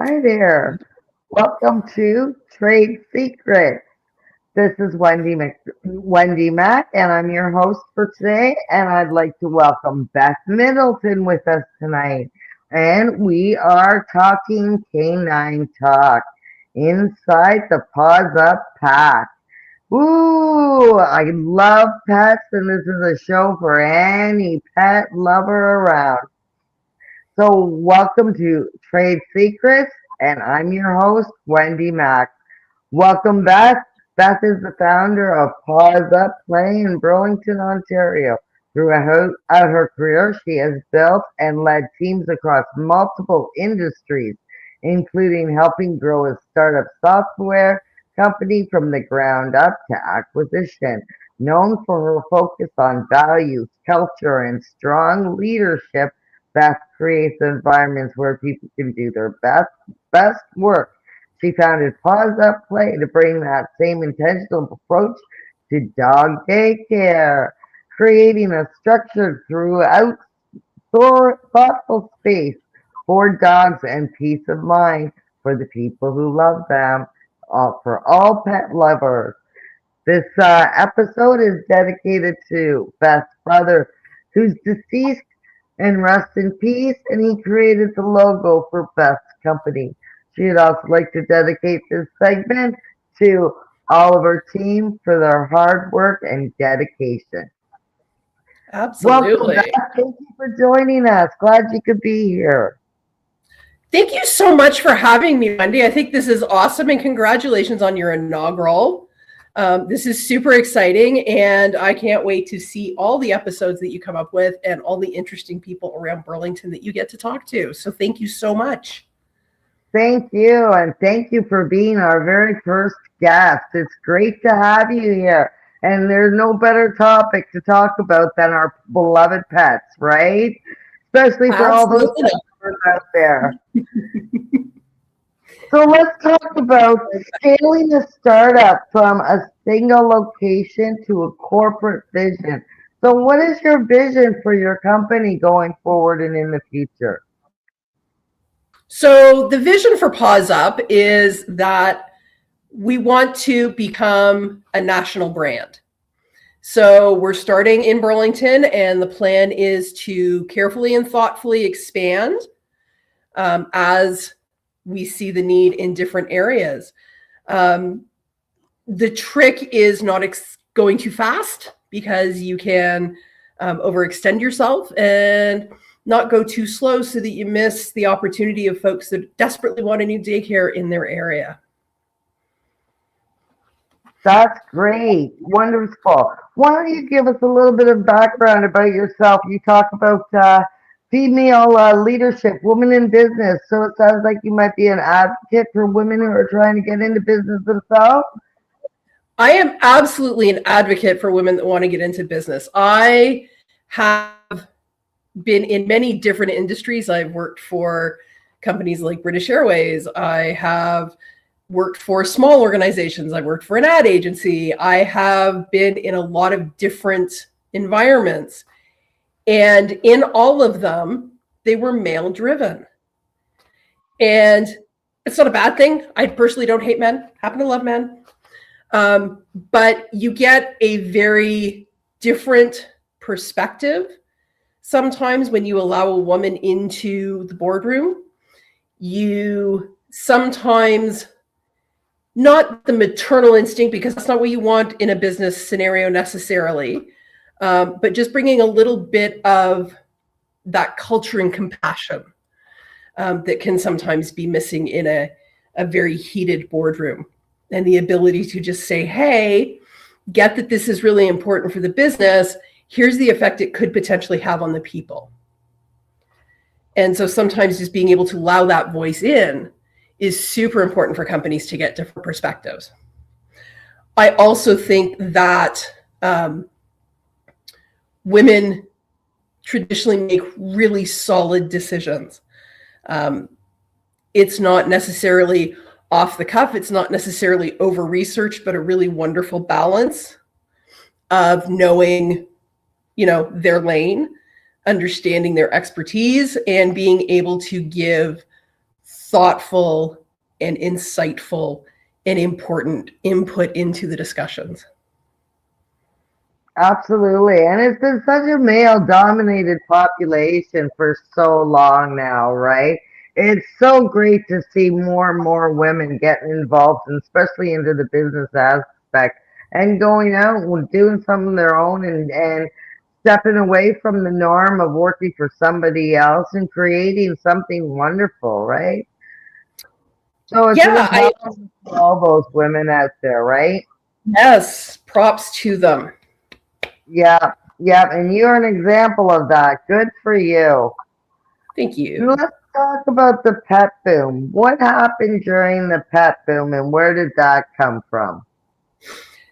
Hi there. Welcome to Trade Secrets. This is Wendy Mack, and I'm your host for today. And I'd like to welcome Beth Middleton with us tonight. And we are talking canine talk inside the Paws Up Pack. Ooh, I love pets, and this is a show for any pet lover around. So, welcome to Trade Secrets, and I'm your host, Wendy Mack. Welcome, Beth. Beth is the founder of Pawz Up Play in Burlington, Ontario. Throughout her career, she has built and led teams across multiple industries, including helping grow a startup software company from the ground up to acquisition. Known for her focus on values, culture, and strong leadership, Beth creates environments where people can do their best work. She founded Pawz Up Play to bring that same intentional approach to dog daycare, creating a structured throughout thoughtful space for dogs and peace of mind for the people who love them, for all pet lovers. This episode is dedicated to Beth's brother, who's deceased and rest in peace, and he created the logo for Beth's company. She'd also like to dedicate this segment to all of her team for their hard work and dedication. Welcome, Beth. Absolutely. Thank you for joining us. Glad you could be here. Thank you so much for having me, Wendy. I think this is awesome, and congratulations on your inaugural. This is super exciting, and I can't wait to see all the episodes that you come up with and all the interesting people around Burlington that you get to talk to. So thank you so much. Thank you, and thank you for being our very first guest. It's great to have you here. And there's no better topic to talk about than our beloved pets, right? Especially for all those Absolutely. pet lovers out there. So let's talk about scaling a startup from a single location to a corporate vision. So what is your vision for your company going forward and in the future? So the vision for Pause Up is that we want to become a national brand. So we're starting in Burlington, and the plan is to carefully and thoughtfully expand as we see the need in different areas. The trick is not going too fast, because you can overextend yourself, and not go too slow so that you miss the opportunity of folks that desperately want a new daycare in their area. That's great. Wonderful. Why don't you give us a little bit of background about yourself? You talk about female leadership, women in business. So it sounds like you might be an advocate for women who are trying to get into business themselves. I am absolutely an advocate for women that want to get into business. I have been in many different industries. I've worked for companies like British Airways. I have worked for small organizations. I've worked for an ad agency. I have been in a lot of different environments. And in all of them, they were male driven. And it's not a bad thing. I personally don't hate men, happen to love men. But you get a very different perspective sometimes when you allow a woman into the boardroom. You sometimes, not the maternal instinct, because that's not what you want in a business scenario necessarily, but just bringing a little bit of that culture and compassion that can sometimes be missing in a very heated boardroom. And the ability to just say, hey, get that this is really important for the business. Here's the effect it could potentially have on the people. And so sometimes just being able to allow that voice in is super important for companies to get different perspectives. I also think that women traditionally make really solid decisions. It's not necessarily off the cuff. It's not necessarily over-researched, but a really wonderful balance of knowing, their lane, understanding their expertise, and being able to give thoughtful and insightful and important input into the discussions. Absolutely. And it's been such a male dominated population for so long now, right? It's so great to see more and more women getting involved, and especially into the business aspect and going out and doing something of their own and stepping away from the norm of working for somebody else and creating something wonderful, right? So it's an Yeah, empowerment for all those women out there, right? yes, props to them. Yeah, yeah, and you're an example of that. Good for you. Thank you. Let's talk about the pet boom. What happened during the pet boom and where did that come from?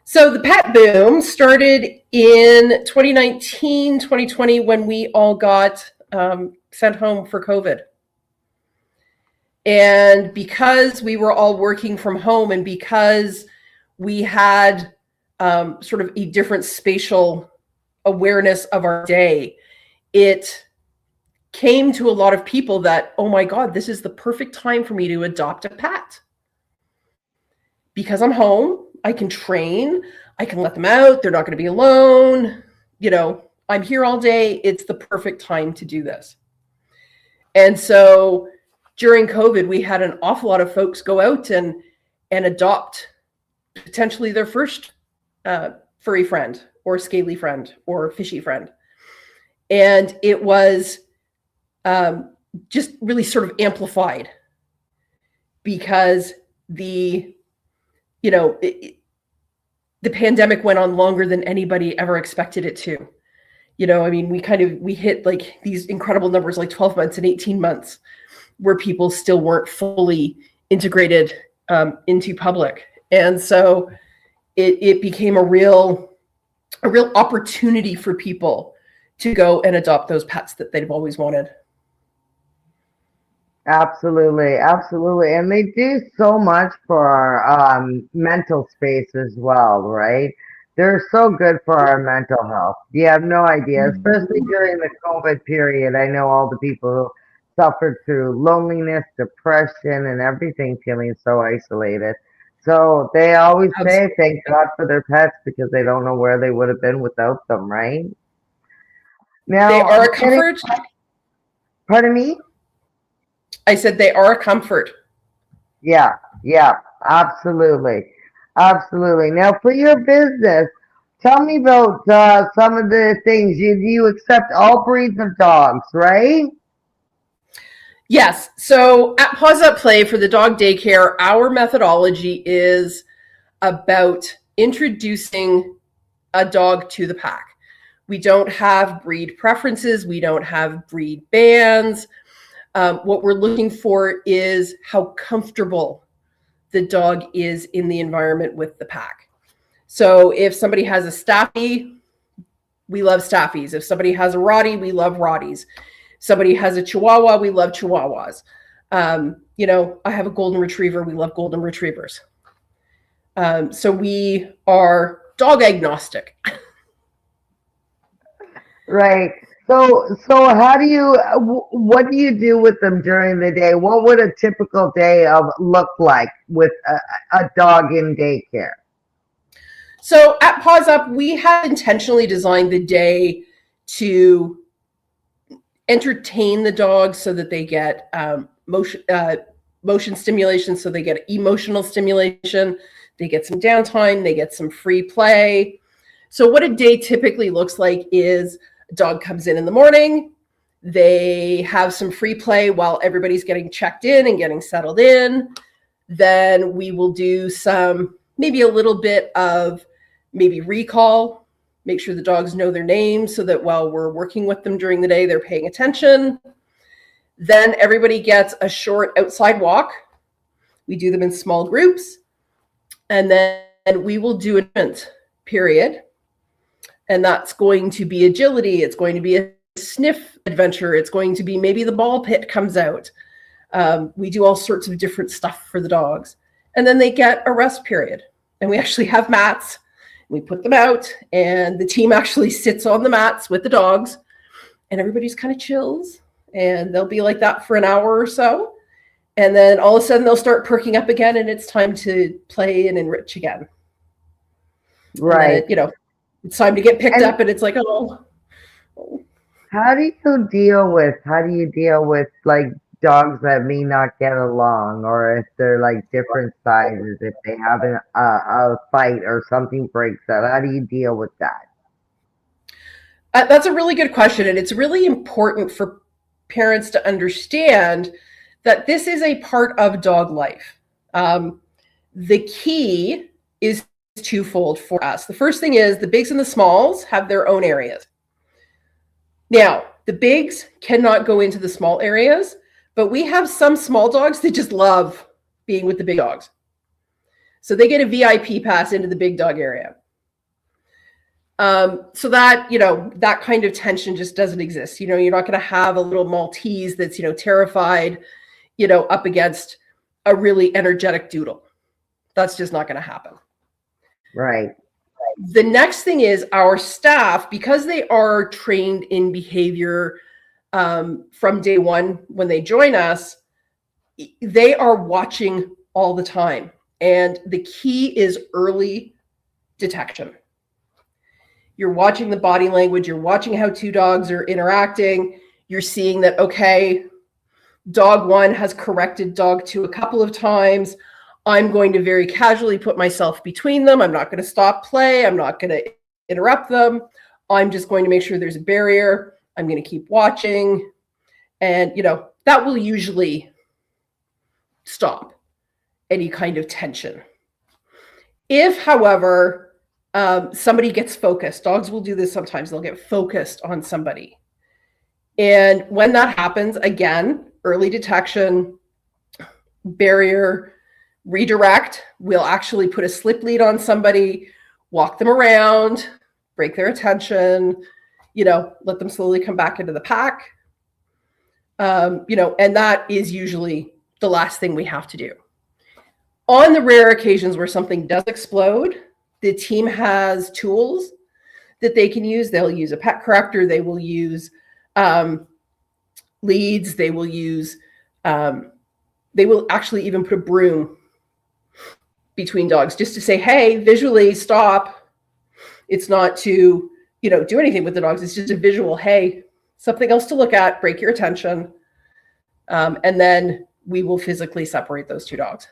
So the pet boom started in 2019, 2020 when we all got sent home for COVID. And because we were all working from home and because we had sort of a different spatial awareness of our day, it came to a lot of people that, oh my God, this is the perfect time for me to adopt a pet. Because I'm home, I can train, I can let them out, they're not going to be alone. You know, I'm here all day. It's the perfect time to do this. And so during COVID, we had an awful lot of folks go out and adopt potentially their first furry friend or scaly friend or fishy friend. And it was just really sort of amplified because the pandemic went on longer than anybody ever expected it to. You know, I mean, we hit like these incredible numbers, like 12 months and 18 months, where people still weren't fully integrated into public. And so it became a real opportunity for people to go and adopt those pets that they've always wanted. Absolutely, absolutely. And they do so much for our mental space as well, right? They're so good for our mental health. You have no idea, especially during the COVID period. I know all the people who suffered through loneliness, depression, and everything, feeling so isolated. So they always say thank God for their pets because they don't know where they would have been without them, right? Now, They are a comfort. Pardon me? I said they are a comfort. Yeah, yeah, absolutely. Absolutely. Now, for your business, tell me about some of the things. You accept all breeds of dogs, right? Yes. So at Pawz at Play for the dog daycare, our methodology is about introducing a dog to the pack. We don't have breed preferences. We don't have breed bans. What we're looking for is how comfortable the dog is in the environment with the pack. So if somebody has a Staffy, we love Staffies. If somebody has a Rottie, we love Rotties. Somebody has a Chihuahua, we love Chihuahuas. You know, I have a Golden Retriever, we love Golden Retrievers. So we are dog agnostic. Right. So how do you, what do you do with them during the day? What would a typical day of look like with a dog in daycare? So at Pawz Up, we have intentionally designed the day to entertain the dogs so that they get motion stimulation, so they get emotional stimulation, they get some downtime, they get some free play. So what a day typically looks like is a dog comes in the morning, they have some free play while everybody's getting checked in and getting settled in. Then we will do some, maybe a little bit of maybe recall, make sure the dogs know their names so that while we're working with them during the day, they're paying attention. Then everybody gets a short outside walk. We do them in small groups. And then we will do an event period. And that's going to be agility. It's going to be a sniff adventure. It's going to be maybe the ball pit comes out. We do all sorts of different stuff for the dogs. And then they get a rest period. And we actually have mats. We put them out and the team actually sits on the mats with the dogs and everybody's kind of chills and they'll be like that for an hour or so. And then all of a sudden they'll start perking up again, and it's time to play and enrich again. Right. And then it's time to get picked And up, and it's like, oh. how do you deal with like dogs that may not get along, or if they're like different sizes, if they have a fight or something breaks out, how do you deal with that? That's a really good question, and it's really important for parents to understand that this is a part of dog life. The key is twofold for us. The first thing is the bigs and the smalls have their own areas. Now, the bigs cannot go into the small areas, but we have some small dogs that just love being with the big dogs. So they get a VIP pass into the big dog area. So that, that kind of tension just doesn't exist. You're not going to have a little Maltese that's, terrified, up against a really energetic doodle. That's just not going to happen. Right. The next thing is our staff, because they are trained in behavior from day one when they join us, they are watching all the time. And the key is early detection. You're watching the body language. You're watching how two dogs are interacting. You're seeing that, okay, dog one has corrected dog two a couple of times. I'm going to very casually put myself between them. I'm not going to stop play. I'm not going to interrupt them. I'm just going to make sure there's a barrier. I'm going to keep watching. And, that will usually stop any kind of tension. If, however, somebody gets focused, dogs will do this sometimes. They'll get focused on somebody. And when that happens, again, early detection, barrier, redirect. We'll actually put a slip lead on somebody, walk them around, break their attention, let them slowly come back into the pack. And that is usually the last thing we have to do. On the rare occasions where something does explode, the team has tools that they can use. They'll use a pet corrector. They will use leads. They will use, they will actually even put a broom between dogs just to say, hey, visually stop. It's not to, do anything with the dogs. It's just a visual, hey, something else to look at, break your attention. And then we will physically separate those two dogs.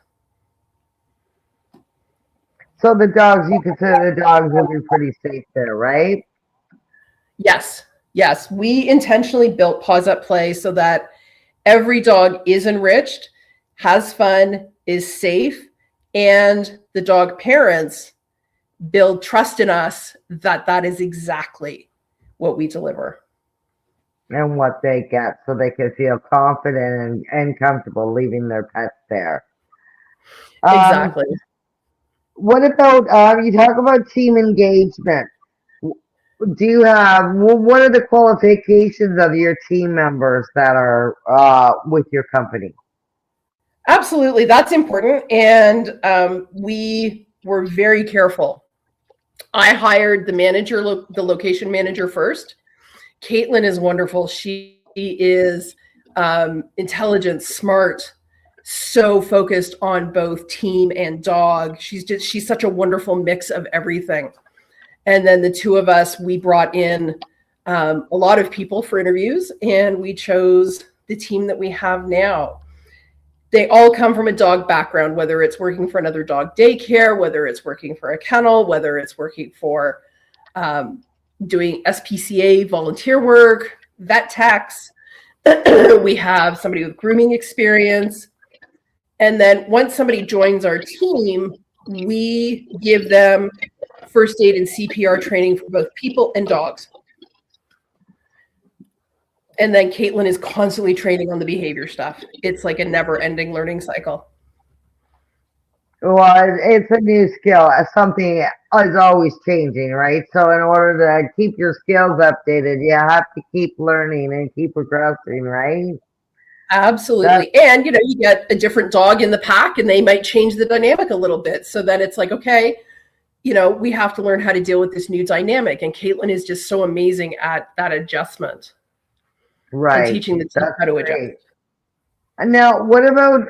So the dogs, you consider the dogs will be pretty safe there, right? Yes. We intentionally built Pawz at Play so that every dog is enriched, has fun, is safe, and the dog parents build trust in us that that is exactly what we deliver. And what they get, so they can feel confident and comfortable leaving their pets there. Exactly. What about, you talk about team engagement. Do you have, what are the qualifications of your team members that are with your company? Absolutely, that's important. And we were very careful. I hired the manager, the location manager first. Caitlin is wonderful. She is intelligent, smart, so focused on both team and dog. She's such a wonderful mix of everything. And then the two of us, we brought in a lot of people for interviews, and we chose the team that we have now. They all come from a dog background, whether it's working for another dog daycare, whether it's working for a kennel, whether it's working for doing SPCA volunteer work, vet techs. We have somebody with grooming experience. And then once somebody joins our team, we give them first aid and CPR training for both people and dogs. And then Caitlin is constantly training on the behavior stuff. It's like a never-ending learning cycle. Well, it's a new skill. Something is always changing, right? So in order to keep your skills updated, you have to keep learning and keep progressing, right? Absolutely. And, you get a different dog in the pack, and they might change the dynamic a little bit. So then it's like, okay, we have to learn how to deal with this new dynamic. And Caitlin is just so amazing at that adjustment. Right. And teaching the team how to adjust. Now, what about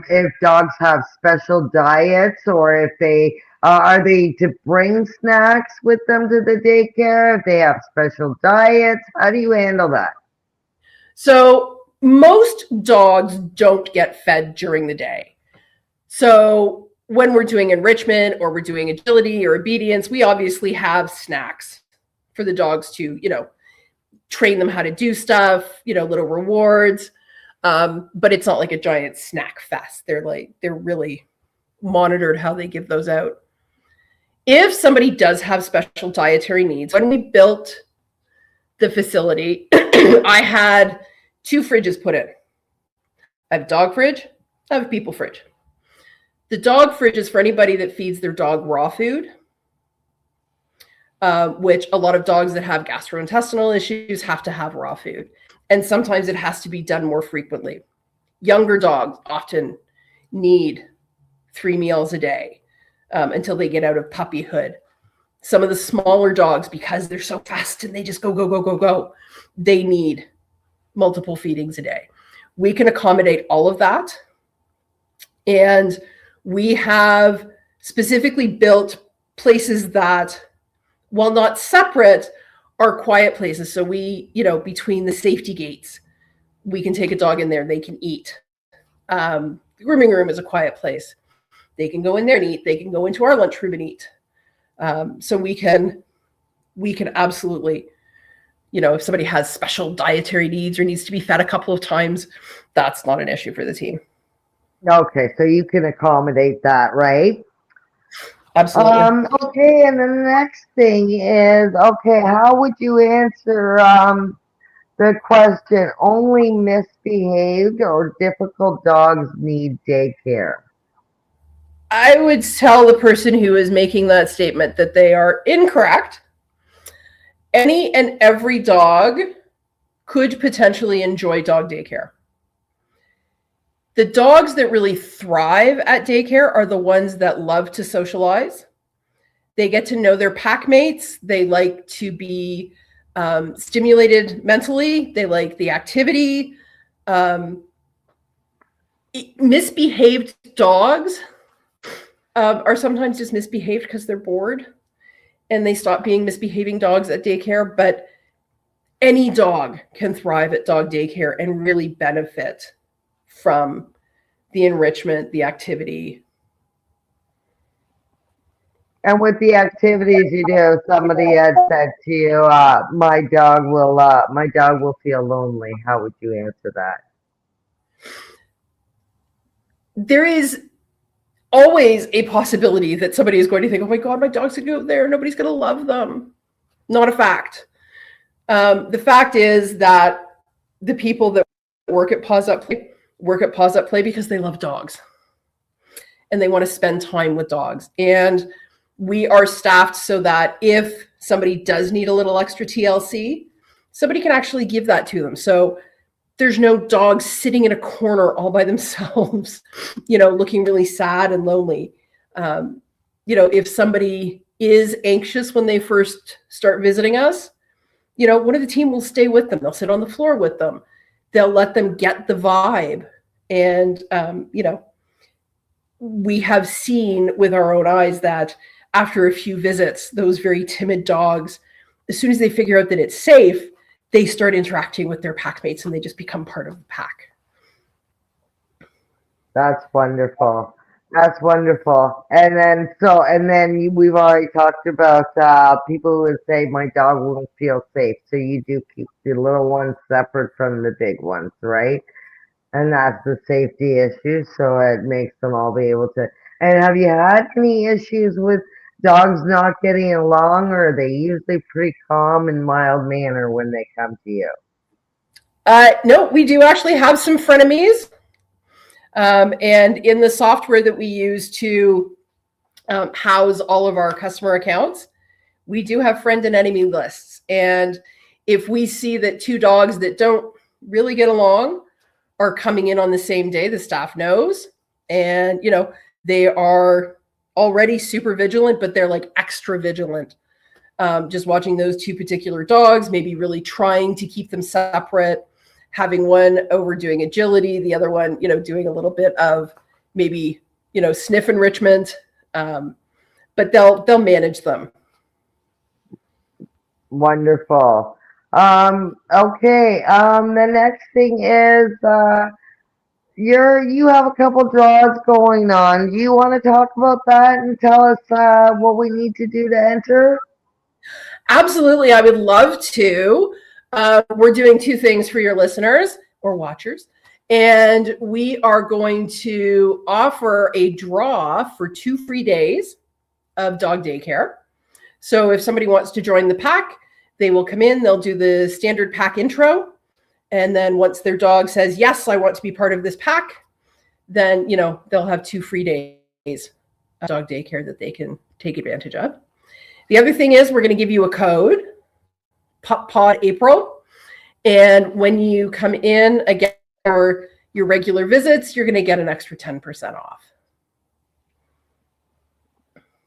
if dogs have special diets, or if they are they to bring snacks with them to the daycare? If they have special diets, how do you handle that? So most dogs don't get fed during the day. So when we're doing enrichment or we're doing agility or obedience, we obviously have snacks for the dogs to, train them how to do stuff, little rewards. But it's not like a giant snack fest. They're really monitored how they give those out. If somebody does have special dietary needs, when we built the facility, I had 2 fridges put in. I have a dog fridge, I have a people fridge. The dog fridge is for anybody that feeds their dog raw food, which a lot of dogs that have gastrointestinal issues have to have raw food. And sometimes it has to be done more frequently. Younger dogs often need 3 meals a day until they get out of puppyhood. Some of the smaller dogs, because they're so fast and they just go, go, go, go, go, they need multiple feedings a day. We can accommodate all of that. And we have specifically built places that, while not separate, are quiet places. So we, between the safety gates, we can take a dog in there and they can eat. The grooming room is a quiet place. They can go in there and eat. They can go into our lunchroom and eat. So we can absolutely, if somebody has special dietary needs or needs to be fed a couple of times, that's not an issue for the team. Okay, so you can accommodate that, right? Absolutely. Okay, and then the next thing is, okay, how would you answer the question, only misbehaved or difficult dogs need daycare? I would tell the person who is making that statement that they are incorrect. Any and every dog could potentially enjoy dog daycare. The dogs that really thrive at daycare are the ones that love to socialize. They get to know their pack mates. They like to be stimulated mentally. They like the activity. Misbehaved dogs are sometimes just misbehaved because they're bored and they stop being misbehaving dogs at daycare. But any dog can thrive at dog daycare and really benefit from the enrichment, the activity. And with the activities you do, somebody had said to you, my dog will feel lonely. How would you answer that? There is always a possibility that somebody is going to think, oh my God, my dog's going to go there. Nobody's going to love them. Not a fact. The fact is that the people that work at Pawz Up Play because they love dogs and they want to spend time with dogs. And we are staffed so that if somebody does need a little extra TLC, somebody can actually give that to them. So there's no dogs sitting in a corner all by themselves, looking really sad and lonely. If somebody is anxious when they first start visiting us, one of the team will stay with them. They'll sit on the floor with them. They'll let them get the vibe. And, we have seen with our own eyes that after a few visits, those very timid dogs, as soon as they figure out that it's safe, they start interacting with their pack mates and they just become part of the pack. That's wonderful. That's wonderful. And then we've already talked about people who would say my dog won't feel safe. So you do keep the little ones separate from the big ones, right? And that's the safety issue. So it makes them all be able to. And have you had any issues with dogs not getting along, or are they usually pretty calm and mild manner when they come to you? No, we do actually have some frenemies. And in the software that we use to house all of our customer accounts, we do have friend and enemy lists. And if we see that 2 dogs that don't really get along are coming in on the same day, the staff knows. And, they are already super vigilant, but they're like extra vigilant. Just watching those 2 particular dogs, maybe really trying to keep them separate. having one over doing agility, the other one, doing a little bit of maybe, sniff enrichment. But they'll manage them. Wonderful. Okay. The next thing is you have a couple draws going on. Do you want to talk about that and tell us what we need to do to enter? Absolutely, I would love to. We're doing two things for your listeners or watchers, and we are going to offer a draw for 2 free days of dog daycare. So if somebody wants to join the pack, they will come in, they'll do the standard pack intro, and then once their dog says, yes, I want to be part of this pack, then, they'll have 2 free days of dog daycare that they can take advantage of. The other thing is we're going to give you a code, Pod April. And when you come in again for your regular visits, you're going to get an extra 10% off.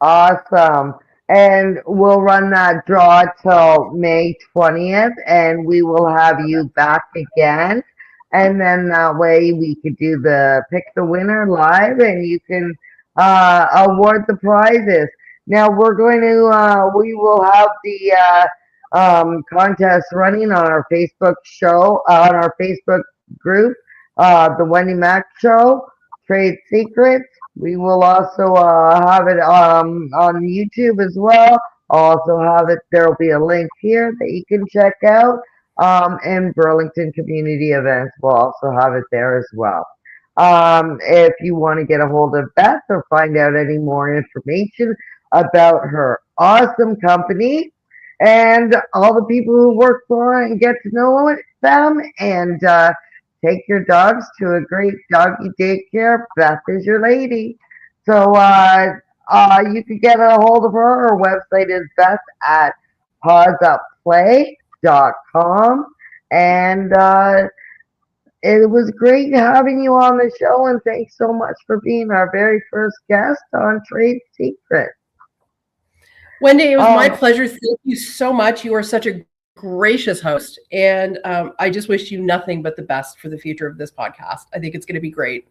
Awesome. And we'll run that draw till May 20th, and we will have you back again. And then that way we could do the pick the winner live, and you can award the prizes. Now we will have the contest running on our Facebook show, on our Facebook group, the Wendy Mac Show, Trade Secrets. We will also have it on YouTube as well. I'll also have it. There will be a link here that you can check out. And Burlington Community Events will also have it there as well. If you want to get a hold of Beth or find out any more information about her awesome company and all the people who work for her and get to know them and take your dogs to a great doggy daycare, Beth is your lady. So you can get a hold of her. Her website is Beth at pawzupplay.com. And it was great having you on the show, and thanks so much for being our very first guest on Trade Secrets. Wendy, it was my pleasure. Thank you so much. You are such a gracious host, and I just wish you nothing but the best for the future of this podcast. I think it's going to be great.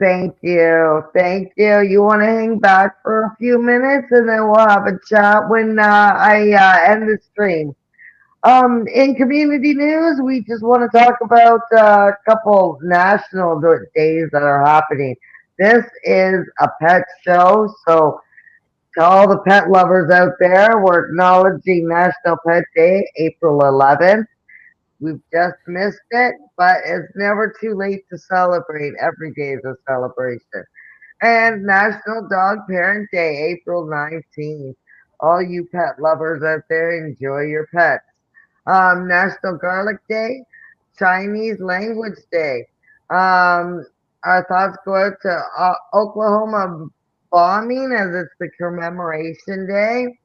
Thank you. Thank you. You want to hang back for a few minutes, and then we'll have a chat when I end the stream. In community news, we just want to talk about a couple national days that are happening. This is a pet show, so to all the pet lovers out there, we're acknowledging National Pet Day, April 11th. We've just missed it, but it's never too late to celebrate. Every day is a celebration. And National Dog Parent Day, April 19th. All you pet lovers out there, enjoy your pets. National Garlic Day, Chinese Language Day. Our thoughts go out to Oklahoma bombing as it's the commemoration day,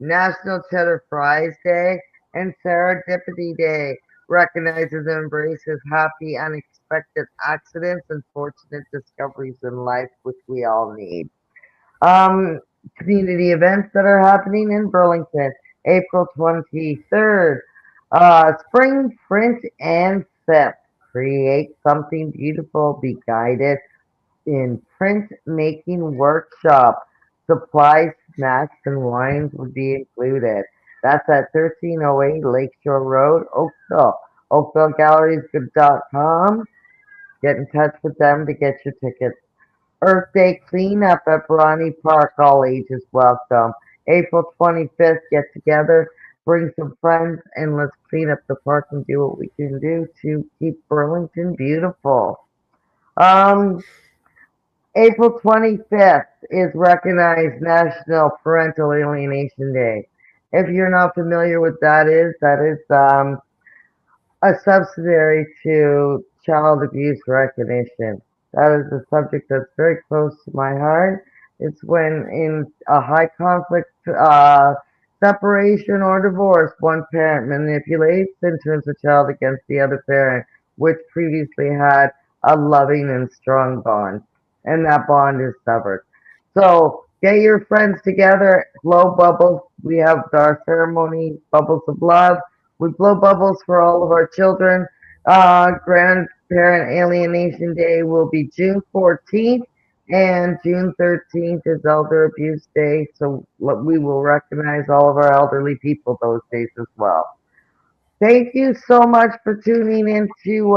National Cheddar Fries Day, and Serendipity Day recognizes and embraces happy, unexpected accidents and fortunate discoveries in life, which we all need. Community events that are happening in Burlington, April 23rd. Spring Print and Sip. Create something beautiful. Be guided in printmaking workshop. Supplies, snacks, and wines would be included. That's at 1308 Lakeshore Road, Oakville. OakvilleGalleriesGood.com. Get in touch with them to get your tickets. Earth Day cleanup at Brawny Park. All ages welcome. April 25th, get together. Bring some friends and let's clean up the park and do what we can do to keep Burlington beautiful. April 25th is recognized National Parental Alienation Day. If you're not familiar with that is a subsidiary to child abuse recognition. That is a subject that's very close to my heart. It's when in a high conflict separation or divorce, one parent manipulates and turns the child against the other parent, which previously had a loving and strong bond. And that bond is severed. So get your friends together, blow bubbles. We have our ceremony, Bubbles of Love. We blow bubbles for all of our children Grandparent Alienation Day will be June 14th, and June 13th is Elder Abuse Day. So we will recognize all of our elderly people those days as well. Thank you so much for tuning into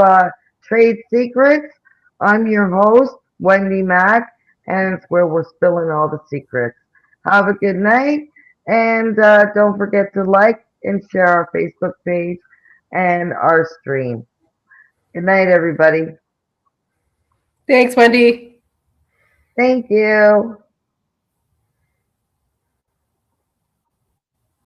Trade Secrets. I'm your host, Wendy Mack, and it's where we're spilling all the secrets. Have a good night, and don't forget to like and share our Facebook page and our stream. Good night, everybody. Thanks, Wendy. Thank you.